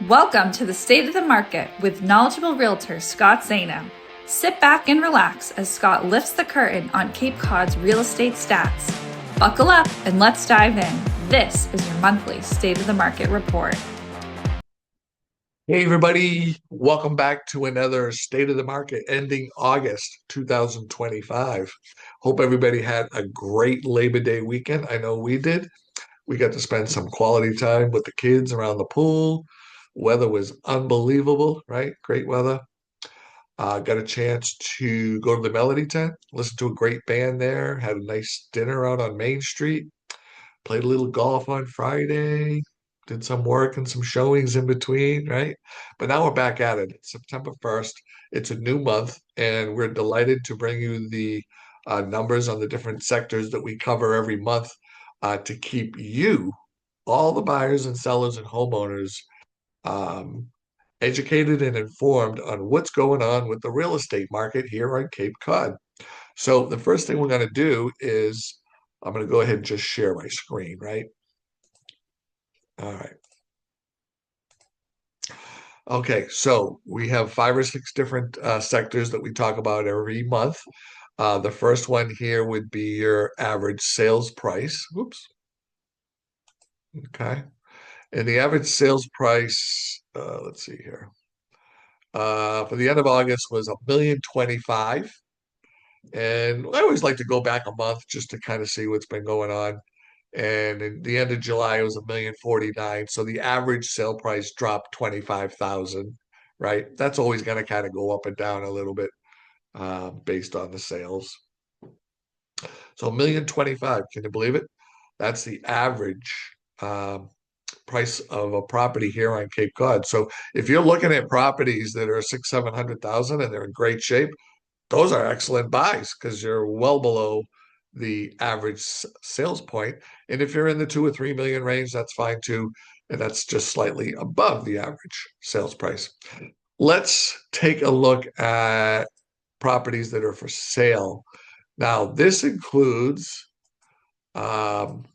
Welcome to the State of the Market with knowledgeable realtor Scott Zaino. Sit back and relax as Scott lifts the curtain on Cape Cod's real estate stats. Buckle up and let's dive in. This is your monthly State of the Market report. Hey everybody, welcome back to another State of the Market ending August 2025. Hope everybody had a great Labor Day weekend. I know we did. We got to spend some quality time with the kids around the pool. Weather was unbelievable, right? Great weather. Got a chance to go to the Melody Tent, listen to a great band there, had a nice dinner out on Main Street, played a little golf on Friday, did some work and some showings in between, right? But now we're back at it. It's September 1st. It's a new month, and we're delighted to bring you the numbers on the different sectors that we cover every month to keep you, all the buyers and sellers and homeowners, um, educated and informed on what's going on with the real estate market here on Cape Cod. So the first thing we're going to do is I'm going to go ahead and just share my screen, right? All right. Okay, so we have 5 or 6 different sectors that we talk about every month. The first one here would be your average sales price. Whoops. Okay. And the average sales price, let's see here, for the end of August was 1,025,000. And I always like to go back a month just to kind of see what's been going on. And in the end of July, it was 1,049,000. So the average sale price dropped 25,000, right? That's always going to kind of go up and down a little bit based on the sales. So 1,025,000, can you believe it? That's the average price of a property here on Cape Cod. So if you're looking at properties that are 600,000, 700,000 and they're in great shape, those are excellent buys because you're well below the average sales point. And if you're in the 2 or 3 million range, that's fine too. And that's just slightly above the average sales price. Let's take a look at properties that are for sale. Now, this includes um,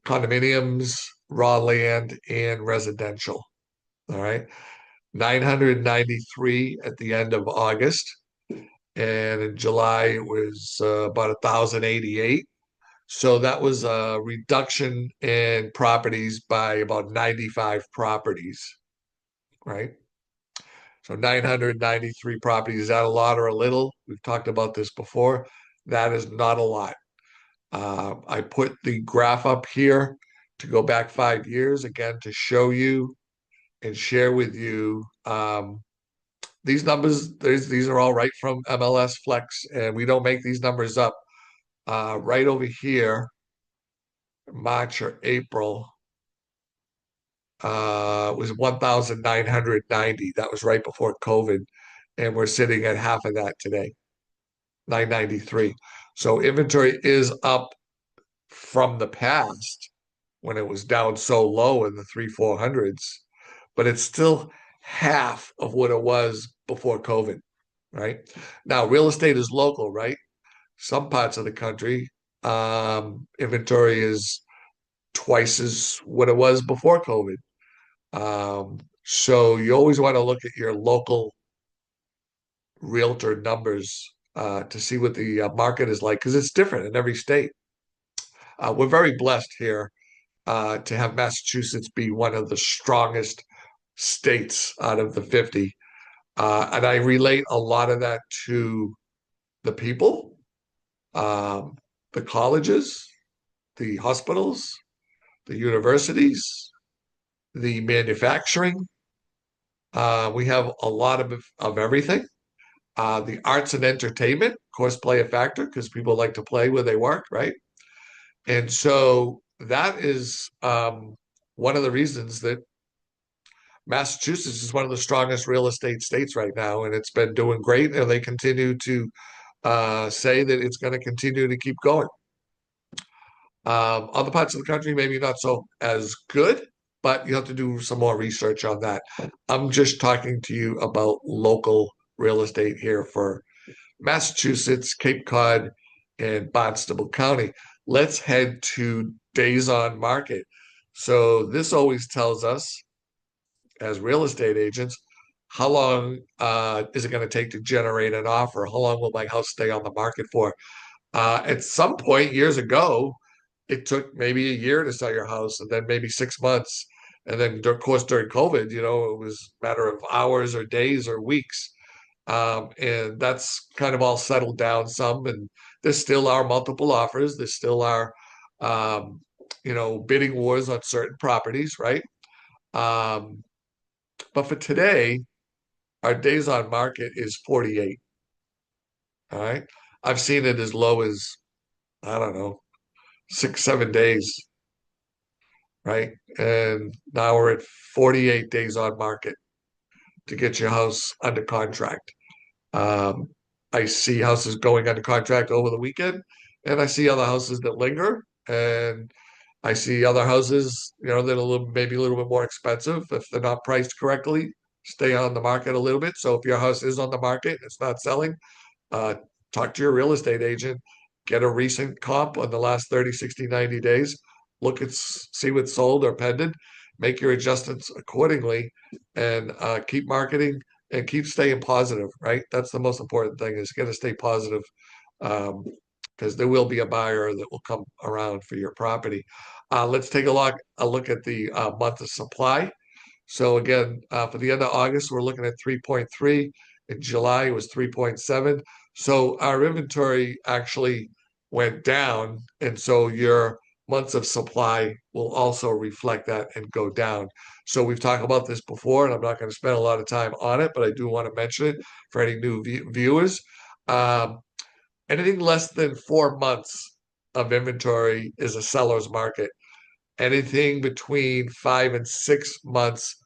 condominiums, raw land, and residential. All right. 993 at the end of August. And in July it was about 1,088. So that was a reduction in properties by about 95 properties, right? So 993 properties. Is that a lot or a little? We've talked about this before. That is not a lot. I put the graph up here to go back 5 years again to show you and share with you these numbers. These are all right from MLS Flex, and we don't make these numbers up. Right over here, March or April, was 1,990. That was right before COVID. And we're sitting at half of that today, 993. So inventory is up from the past when it was down so low in the 300s, 400s, but it's still half of what it was before COVID, right? Now, real estate is local, right? Some parts of the country, inventory is twice as what it was before COVID. So you always want to look at your local realtor numbers to see what the market is like because it's different in every state. We're very blessed here to have Massachusetts be one of the strongest states out of the 50. And I relate a lot of that to the people, um, the colleges, the hospitals, the universities, the manufacturing. We have a lot of everything. The arts and entertainment, of course, play a factor because people like to play where they work, right? And so that is one of the reasons that Massachusetts is one of the strongest real estate states right now, and it's been doing great. And they continue to say that it's going to continue to keep going. Other parts of the country, maybe not so as good, but you have to do some more research on that. I'm just talking to you about local real estate here for Massachusetts, Cape Cod, and Barnstable County. Let's head to days on market. So this always tells us as real estate agents, how long is it going to take to generate an offer? How long will my house stay on the market for? At some point years ago, it took maybe a year to sell your house, and then maybe 6 months. And then, of course, during COVID, it was a matter of hours or days or weeks. And that's kind of all settled down some. And there still are multiple offers. There still are, um, bidding wars on certain properties, right? Um, but for today, our days on market is 48. All right. I've seen it as low as, I don't know, 6, 7 days, right? And now we're at 48 days on market to get your house under contract. Um, I see houses going under contract over the weekend, and I see other houses that linger, and I see other houses, that are maybe a little bit more expensive if they're not priced correctly, stay on the market a little bit. So if your house is on the market, it's not selling, uh, talk to your real estate agent, get a recent comp on the last 30, 60, 90 days, see what's sold or pending, make your adjustments accordingly, and keep marketing and keep staying positive, right? That's the most important thing is you got to stay positive, because there will be a buyer that will come around for your property. Let's take a look at the month of supply. So again, for the end of August, we're looking at 3.3. In July, it was 3.7. So our inventory actually went down, and so your months of supply will also reflect that and go down. So we've talked about this before, and I'm not going to spend a lot of time on it, but I do want to mention it for any new viewers. Um, Anything less than 4 months of inventory is a seller's market. Anything between 5 and 6 months,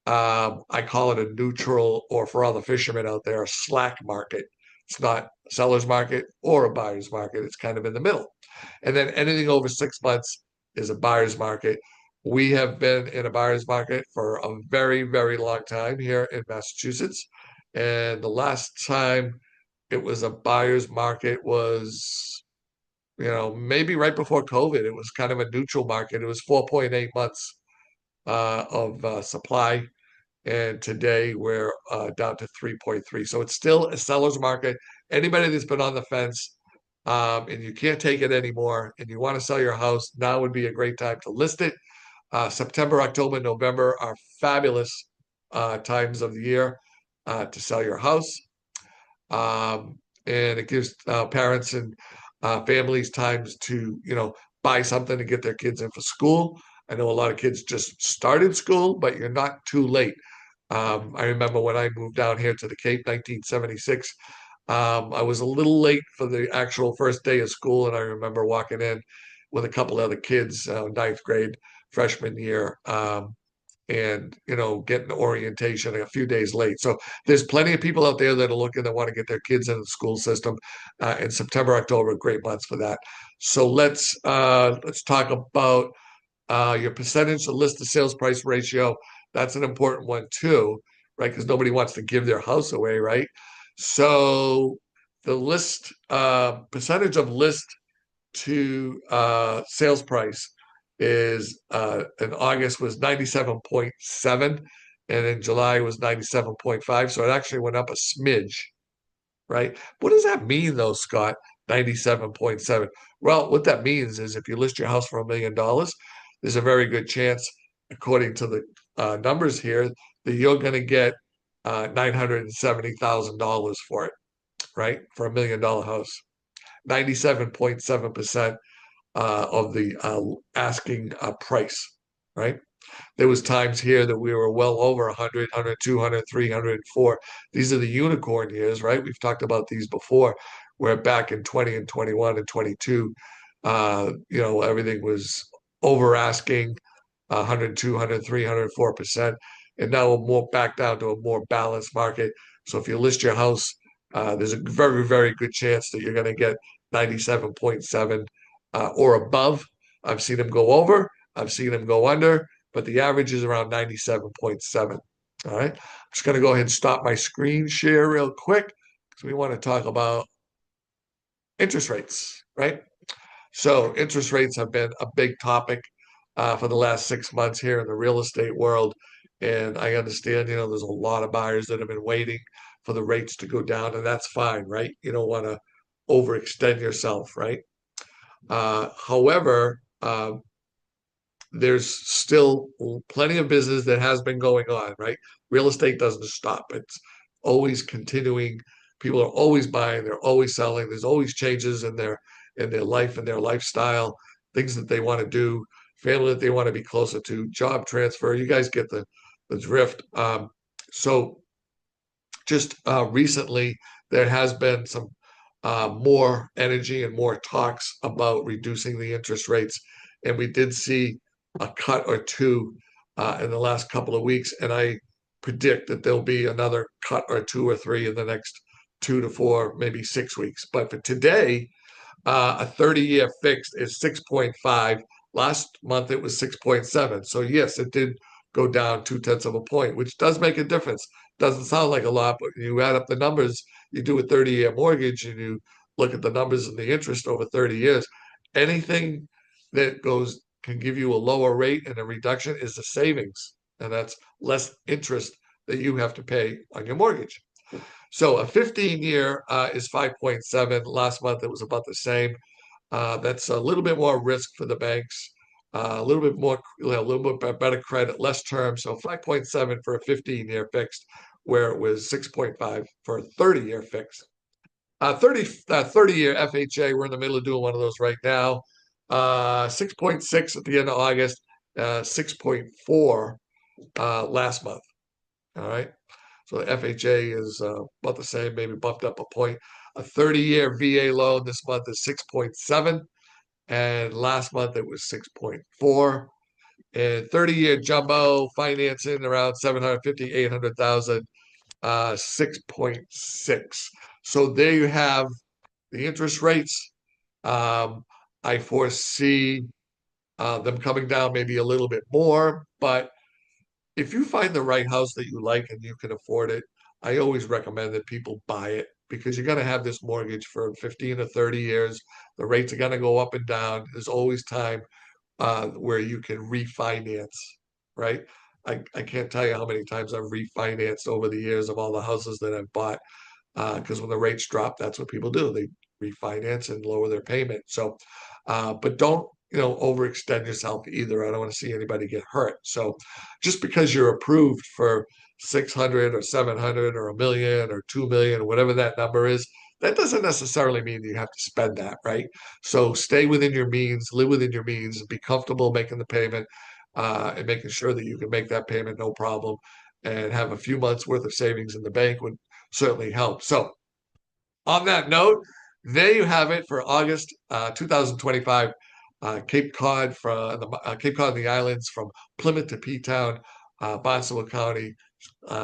I call it a neutral, or for all the fishermen out there, a slack market. It's not a seller's market or a buyer's market. It's kind of in the middle. And then anything over 6 months is a buyer's market. We have been in a buyer's market for a very, very long time here in Massachusetts. And the last time it was a buyer's market was, maybe right before COVID. It was kind of a neutral market. It was 4.8 months of supply, and today we're down to 3.3. So it's still a seller's market. Anybody that's been on the fence, and you can't take it anymore, and you want to sell your house, now would be a great time to list it. September, October, November are fabulous times of the year to sell your house. And it gives parents and families times to, buy something to get their kids in for school. I know a lot of kids just started school, but you're not too late. I remember when I moved down here to the Cape, 1976. I was a little late for the actual first day of school, and I remember walking in with a couple other kids, ninth grade, freshman year. And getting orientation a few days late. So there's plenty of people out there that are looking that want to get their kids in the school system. And September, October, great months for that. So let's talk about your percentage to list to sales price ratio. That's an important one too, right? Because nobody wants to give their house away, right? So the list percentage of list to sales price is in August was 97.7, and in July was 97.5. So it actually went up a smidge, right? What does that mean though, Scott? 97.7. Well, what that means is if you list your house for $1 million, there's a very good chance, according to the numbers here, that you're going to get $970,000 for it, right? For $1 million house. 97.7% of the asking price, right? There was times here that we were well over 100, 102, 103, 104. These are the unicorn years, right? We've talked about these before, where back in 20 and 21 and 22, everything was over asking 102, 103, 104%. And now we're more back down to a more balanced market. So if you list your house, there's a very, very good chance that you're going to get 97.7 or above. I've seen them go over, I've seen them go under, but the average is around 97.7. All right. I'm just going to go ahead and stop my screen share real quick because we want to talk about interest rates, right? So interest rates have been a big topic for the last 6 months here in the real estate world. And I understand, there's a lot of buyers that have been waiting for the rates to go down, and that's fine, right? You don't want to overextend yourself, right? However, there's still plenty of business that has been going on, right? Real estate doesn't stop. It's always continuing. People are always buying, they're always selling. There's always changes in their life and their lifestyle, things that they want to do, family that they want to be closer to, job transfer. You guys get the drift. So just recently, there has been some more energy and more talks about reducing the interest rates. And we did see a cut or two in the last couple of weeks. And I predict that there'll be another cut or two or three in the next 2 to 4, maybe 6 weeks. But for today, a 30-year fixed is 6.5. Last month it was 6.7. So yes, it did go down 0.2 of a point, which does make a difference. Doesn't sound like a lot, but you add up the numbers, you do a 30-year mortgage and you look at the numbers and the interest over 30 years, anything that goes can give you a lower rate and a reduction is the savings. And that's less interest that you have to pay on your mortgage. So a 15-year is 5.7. Last month it was about the same. That's a little bit more risk for the banks, a little bit more, a little bit better credit, less term. So 5.7 for a 15-year fixed, where it was 6.5 for a 30-year fixed. 30-year FHA, we're in the middle of doing one of those right now. 6.6 at the end of August, 6.4 last month. All right. So the FHA is about the same, maybe bumped up a point. A 30-year VA loan this month is 6.7, and last month it was 6.4. And 30-year jumbo financing around 750, 800,000, 6.6. So there you have the interest rates. I foresee them coming down maybe a little bit more, but if you find the right house that you like and you can afford it, I always recommend that people buy it because you're going to have this mortgage for 15 or 30 years. The rates are going to go up and down. There's always time where you can refinance, right? I can't tell you how many times I've refinanced over the years of all the houses that I've bought because when the rates drop, that's what people do. They refinance and lower their payment. So, but don't overextend yourself either. I don't want to see anybody get hurt. So, just because you're approved for 600 or 700 or a million or 2 million, whatever that number is, that doesn't necessarily mean you have to spend that, right? So stay within your means, live within your means, be comfortable making the payment, and making sure that you can make that payment no problem, and have a few months worth of savings in the bank would certainly help. So on that note, there you have it for August 2025. Cape Cod from the Cape Cod and the islands, from Plymouth to P-Town, Barnstable County,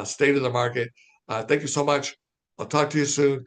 state of the market. Thank you so much. I'll talk to you soon.